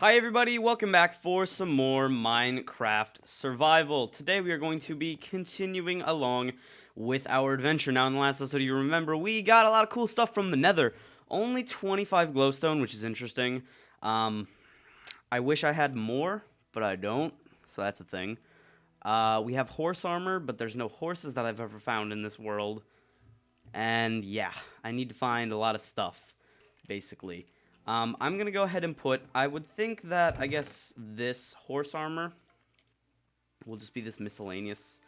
Hi everybody, welcome back for some more Minecraft Survival. Today we are going to be continuing along with our adventure. Now in the last episode, you remember, we got a lot of cool stuff from the nether. Only 25 glowstone, which is interesting. I wish I had more, but I don't, so that's a thing. We have horse armor, but there's no horses that I've ever found in this world. And yeah, I need to find a lot of stuff, basically. I'm going to go ahead and I would think that, I guess, this horse armor will just be this miscellaneous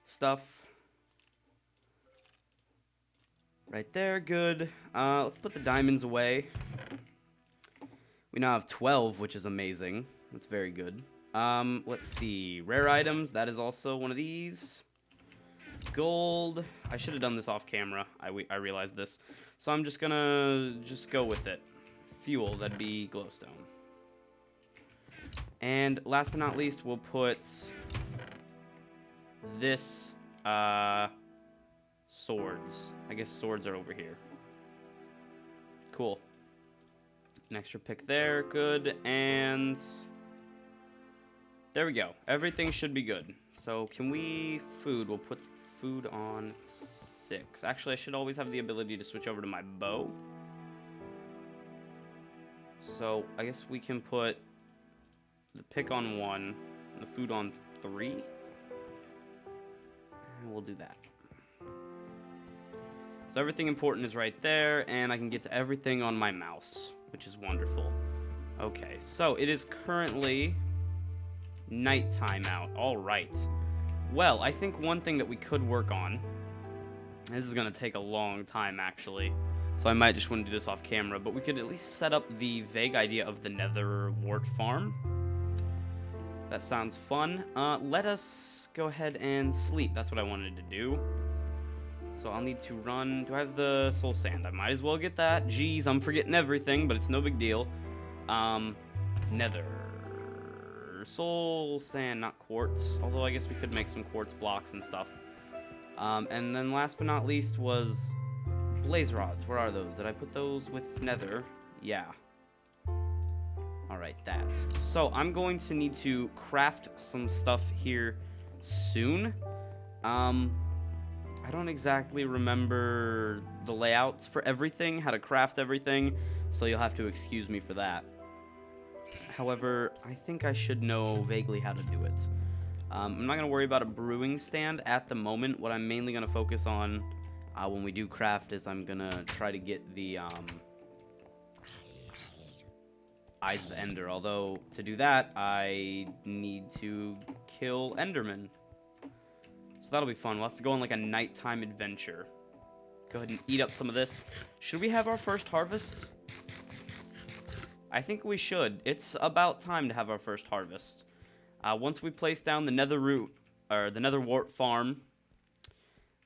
stuff. Right there, good. Let's put the diamonds away. We now have 12, which is amazing. That's very good. Let's see. Rare items, that is also one of these. Gold. I should have done this off camera. I realized this. So I'm just gonna go with it. Fuel, that'd be glowstone. And last but not least, we'll put this, swords. I guess swords are over here. Cool. An extra pick there, good, and there we go. Everything should be good. So can we, we'll put food on 6. Actually, I should always have the ability to switch over to my bow. So I guess we can put the pick on 1, the food on 3. And we'll do that. So everything important is right there, and I can get to everything on my mouse, which is wonderful. Okay, so it is currently nighttime out. All right. Well, I think one thing that we could work on, this is going to take a long time, actually, so I might just want to do this off camera, but we could at least set up the vague idea of the nether wart farm. That sounds fun. Let us go ahead and sleep. That's what I wanted to do. So I'll need to run. Do I have the soul sand? I might as well get that. Jeez, I'm forgetting everything, but it's no big deal. Nether. Soul sand, not quartz. Although I guess we could make some quartz blocks and stuff. And then last but not least was blaze rods. Where are those? Did I put those with nether? Yeah. Alright, that. So I'm going to need to craft some stuff here soon. I don't exactly remember the layouts for everything, how to craft everything, so you'll have to excuse me for that. However, I think I should know vaguely how to do it. I'm not going to worry about a brewing stand at the moment. What I'm mainly going to focus on when we do craft is I'm going to try to get the Eyes of Ender. Although, to do that, I need to kill Enderman. So that'll be fun. We'll have to go on like a nighttime adventure. Go ahead and eat up some of this. Should we have our first harvest? I think we should. It's about time to have our first harvest. Once we place down the nether root, or the nether wart farm,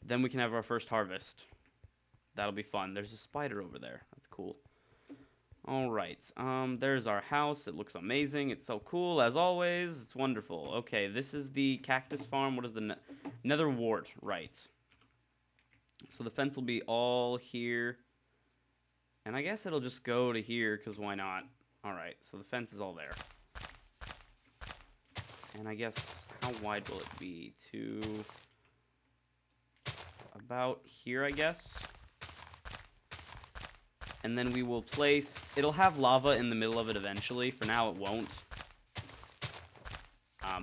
then we can have our first harvest. That'll be fun. There's a spider over there. That's cool. Alright, there's our house. It looks amazing. It's so cool, as always. It's wonderful. Okay, this is the cactus farm. What is the nether wart? Right. So the fence will be all here. And I guess it'll just go to here, because why not? Alright, so the fence is all there. And I guess, how wide will it be? To about here, I guess. And then we will place, it'll have lava in the middle of it eventually. For now, it won't.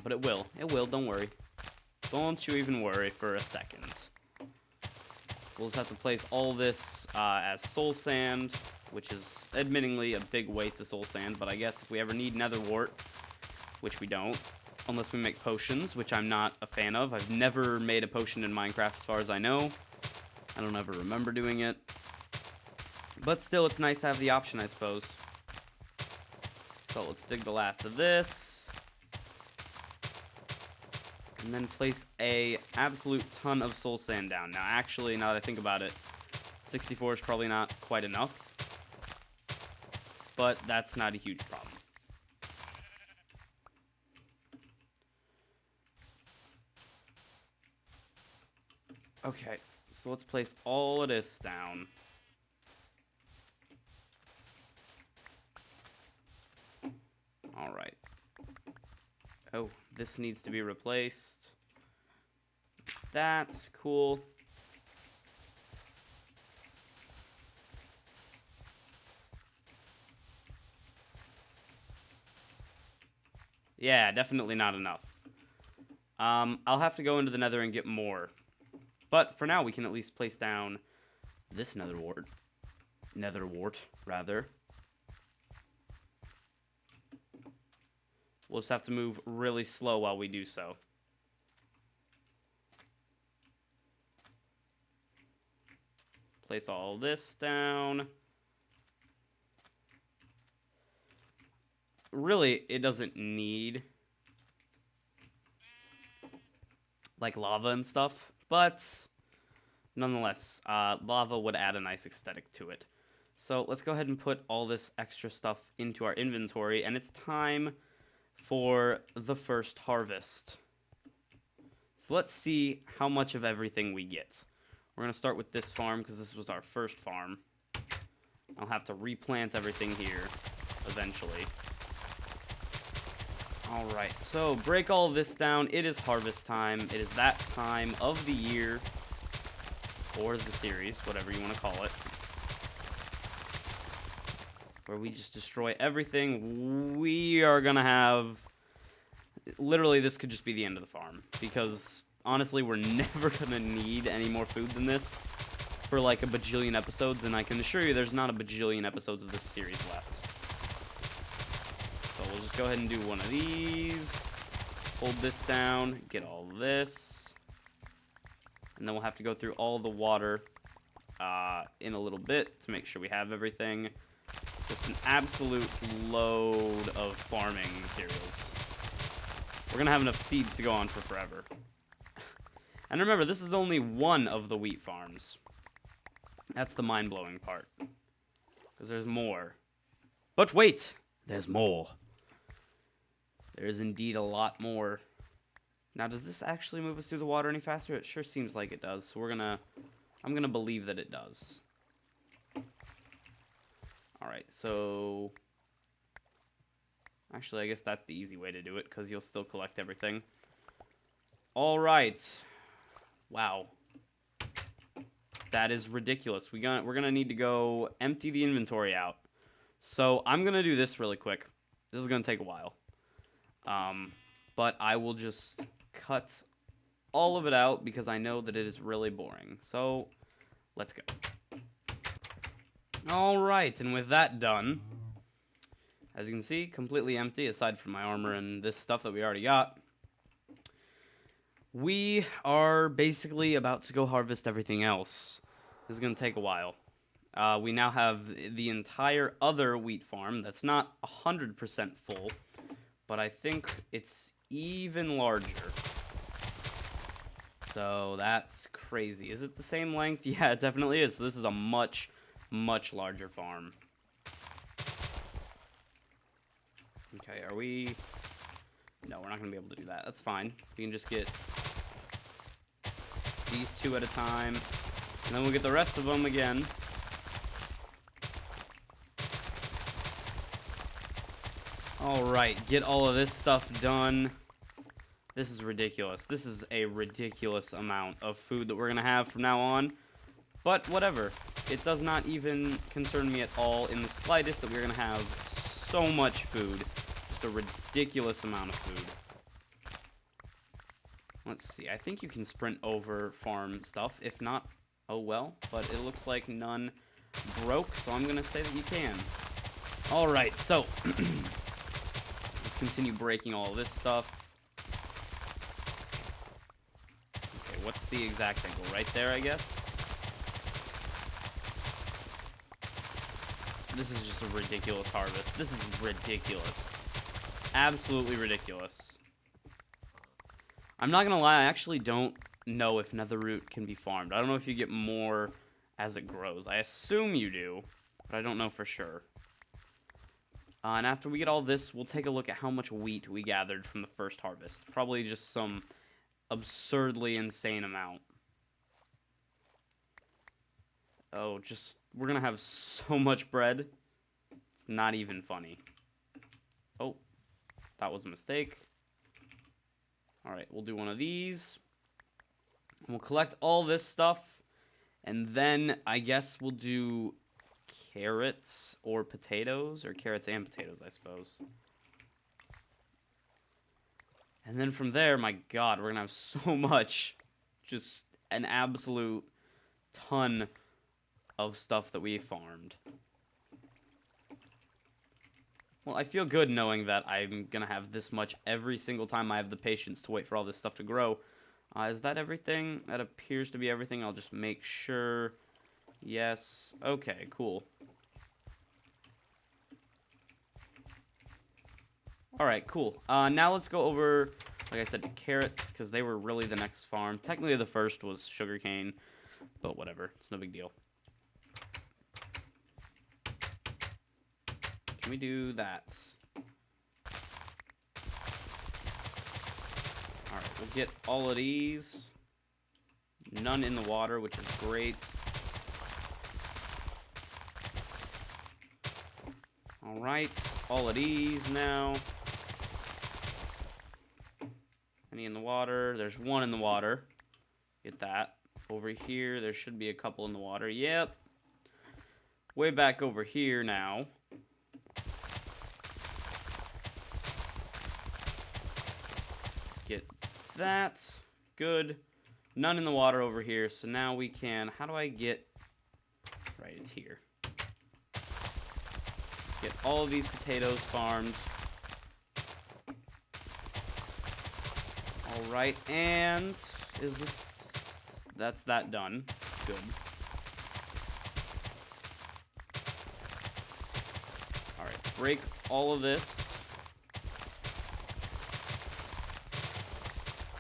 But it will. It will, don't worry. Don't you even worry for a second. We'll just have to place all this as soul sand, which is admittingly a big waste of soul sand. But I guess if we ever need nether wart, which we don't, unless we make potions, which I'm not a fan of. I've never made a potion in Minecraft as far as I know. I don't ever remember doing it. But still, it's nice to have the option, I suppose. So let's dig the last of this. And then place a absolute ton of soul sand down. Now, actually, now that I think about it, 64 is probably not quite enough. But that's not a huge problem. Okay, so let's place all of this down. Alright. Oh, this needs to be replaced. That's cool. Yeah, definitely not enough. I'll have to go into the nether and get more. But for now, we can at least place down this nether wart, rather. We'll just have to move really slow while we do so. Place all this down. Really, it doesn't need like lava and stuff, but nonetheless, lava would add a nice aesthetic to it. So let's go ahead and put all this extra stuff into our inventory, and it's time for the first harvest. So let's see how much of everything we get. We're going to start with this farm because this was our first farm. I'll have to replant everything here eventually. Alright, so break all of this down. It is harvest time. It is that time of the year, or the series, whatever you want to call it, where we just destroy everything. We are going to have... Literally, this could just be the end of the farm, because honestly, we're never going to need any more food than this for like a bajillion episodes, and I can assure you there's not a bajillion episodes of this series left. So we'll just go ahead and do one of these, hold this down, get all this, and then we'll have to go through all the water in a little bit to make sure we have everything. Just an absolute load of farming materials. We're going to have enough seeds to go on for forever. And remember, this is only one of the wheat farms. That's the mind-blowing part. Because there's more. But wait! There's more. There is indeed a lot more. Now, does this actually move us through the water any faster? It sure seems like it does. So I'm gonna believe that it does. Alright, so... Actually, I guess that's the easy way to do it, because you'll still collect everything. Alright. Wow. That is ridiculous. We're gonna need to go empty the inventory out. So I'm gonna do this really quick. This is gonna take a while. But I will just cut all of it out because I know that it is really boring. So let's go. Alright, and with that done, as you can see, completely empty aside from my armor and this stuff that we already got. We are basically about to go harvest everything else. This is going to take a while. We now have the entire other wheat farm that's not 100% full, but I think it's even larger. So that's crazy. Is it the same length? Yeah, it definitely is. So this is a much, much larger farm. Okay, are we... No, we're not going to be able to do that. That's fine. We can just get these two at a time, and then we'll get the rest of them again. Alright, get all of this stuff done. This is ridiculous. This is a ridiculous amount of food that we're going to have from now on. But whatever. It does not even concern me at all in the slightest that we're going to have so much food. Just a ridiculous amount of food. Let's see. I think you can sprint over farm stuff. If not, oh well. But it looks like none broke, so I'm going to say that you can. Alright, so... let's continue breaking all this stuff. Okay, what's the exact angle? Right there, I guess? This is just a ridiculous harvest. This is ridiculous. Absolutely ridiculous. I'm not gonna lie, I actually don't know if Netherroot can be farmed. I don't know if you get more as it grows. I assume you do, but I don't know for sure. And after we get all this, we'll take a look at how much wheat we gathered from the first harvest. Probably just some absurdly insane amount. Oh, just... we're gonna have so much bread. It's not even funny. Oh, That was a mistake. All right, we'll do one of these. We'll collect all this stuff. And then I guess we'll do carrots or potatoes. Or carrots and potatoes, I suppose. And then from there, my god, we're going to have so much. Just an absolute ton of stuff that we farmed. Well, I feel good knowing that I'm going to have this much every single time I have the patience to wait for all this stuff to grow. Is that everything? That appears to be everything. I'll just make sure. Yes. Okay, cool. Alright, cool. Now let's go over, like I said, carrots, because they were really the next farm. Technically, the first was sugarcane, but whatever. It's no big deal. Can we do that? Alright, we'll get all of these. None in the water, which is great. Alright, all of these now. Any in the water? There's one in the water. Get that. Over here, there should be a couple in the water. Yep. Way back over here now. Get that. Good. None in the water over here. So now we can... How do I get... Right, it's here. Get all of these potatoes farmed. Alright, and... Is this... That's that done. Good. Alright, break all of this.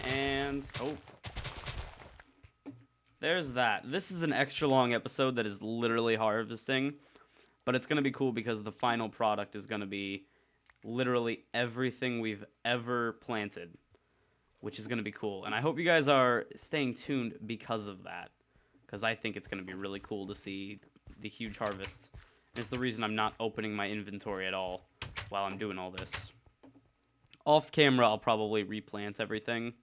And... Oh. There's that. This is an extra long episode that is literally harvesting. But it's going to be cool because the final product is going to be literally everything we've ever planted. Which is going to be cool. And I hope you guys are staying tuned because of that. Because I think it's going to be really cool to see the huge harvest. It's the reason I'm not opening my inventory at all while I'm doing all this. Off camera, I'll probably replant everything.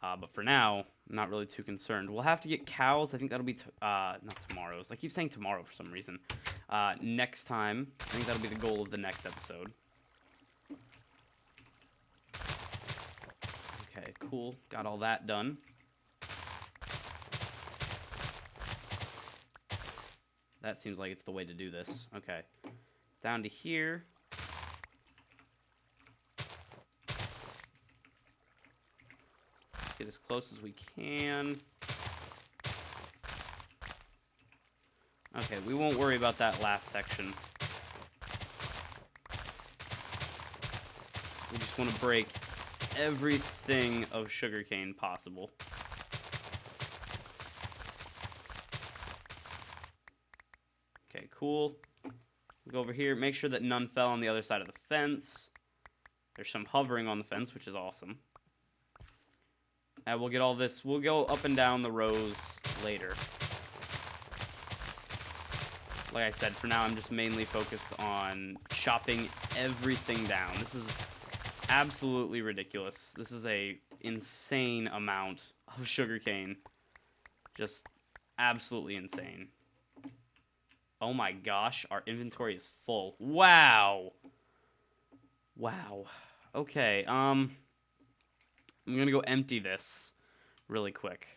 But for now, I'm not really too concerned. We'll have to get cows. I think that'll be, not tomorrow's. I keep saying tomorrow for some reason. Next time. I think that'll be the goal of the next episode. Okay, cool. Got all that done. That seems like it's the way to do this. Okay. Down to here. Get as close as we can. Okay, we won't worry about that last section. We just want to break everything of sugarcane possible. Okay, cool. We'll go over here. Make sure that none fell on the other side of the fence. There's some hovering on the fence, which is awesome. And we'll get all this. We'll go up and down the rows later. Like I said, for now, I'm just mainly focused on chopping everything down. This is absolutely ridiculous. This is a insane amount of sugarcane. Just absolutely insane. Oh my gosh, our inventory is full. Wow. Wow. Okay, I'm gonna go empty this really quick.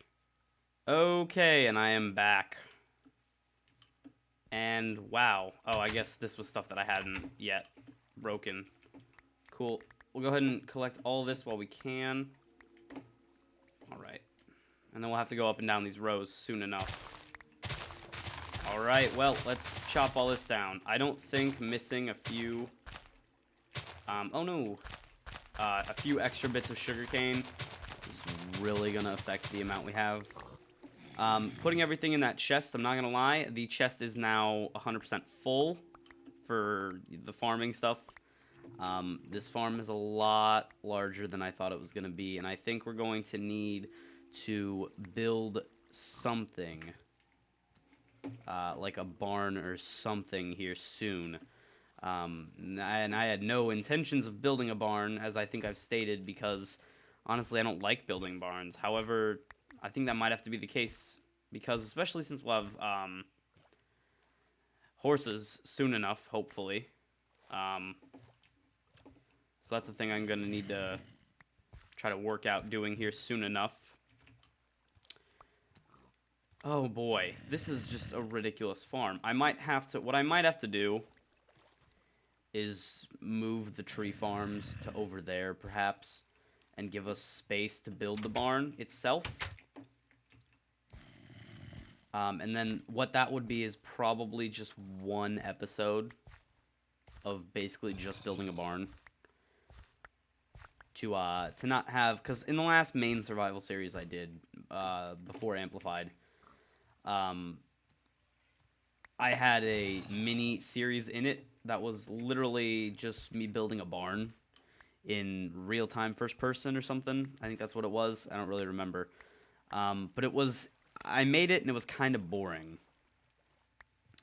Okay, and I am back. And wow. Oh, I guess this was stuff that I hadn't yet broken. Cool. We'll go ahead and collect all this while we can. Alright. And then we'll have to go up and down these rows soon enough. Alright, well, let's chop all this down. I don't think missing a few... oh no. A few extra bits of sugarcane is really going to affect the amount we have. Putting everything in that chest, I'm not going to lie, the chest is now 100% full for the farming stuff. This farm is a lot larger than I thought it was going to be, and I think we're going to need to build something, like a barn or something here soon. And I had no intentions of building a barn, as I think I've stated, because honestly, I don't like building barns. However, I think that might have to be the case, because especially since we'll have horses soon enough, hopefully. So that's the thing I'm going to need to try to work out doing here soon enough. Oh boy, this is just a ridiculous farm. What I might have to do is move the tree farms to over there, perhaps, and give us space to build the barn itself. And then what that would be is probably just one episode of basically just building a barn. To not have, because in the last main survival series I did before Amplified, I had a mini series in it that was literally just me building a barn in real-time first person or something. I think that's what it was. I don't really remember. But I made it and it was kind of boring.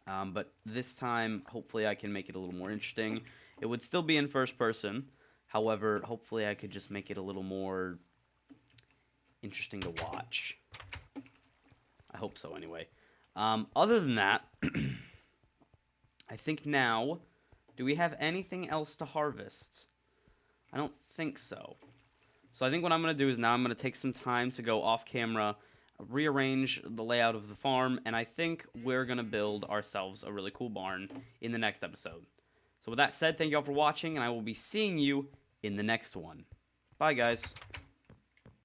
But this time, hopefully I can make it a little more interesting. It would still be in first person. However, hopefully I could just make it a little more interesting to watch. I hope so, anyway. Other than that, I think now, do we have anything else to harvest? I don't think so. So I think what I'm going to do is now I'm going to take some time to go off camera, rearrange the layout of the farm, and I think we're going to build ourselves a really cool barn in the next episode. So with that said, thank you all for watching, and I will be seeing you in the next one. Bye, guys.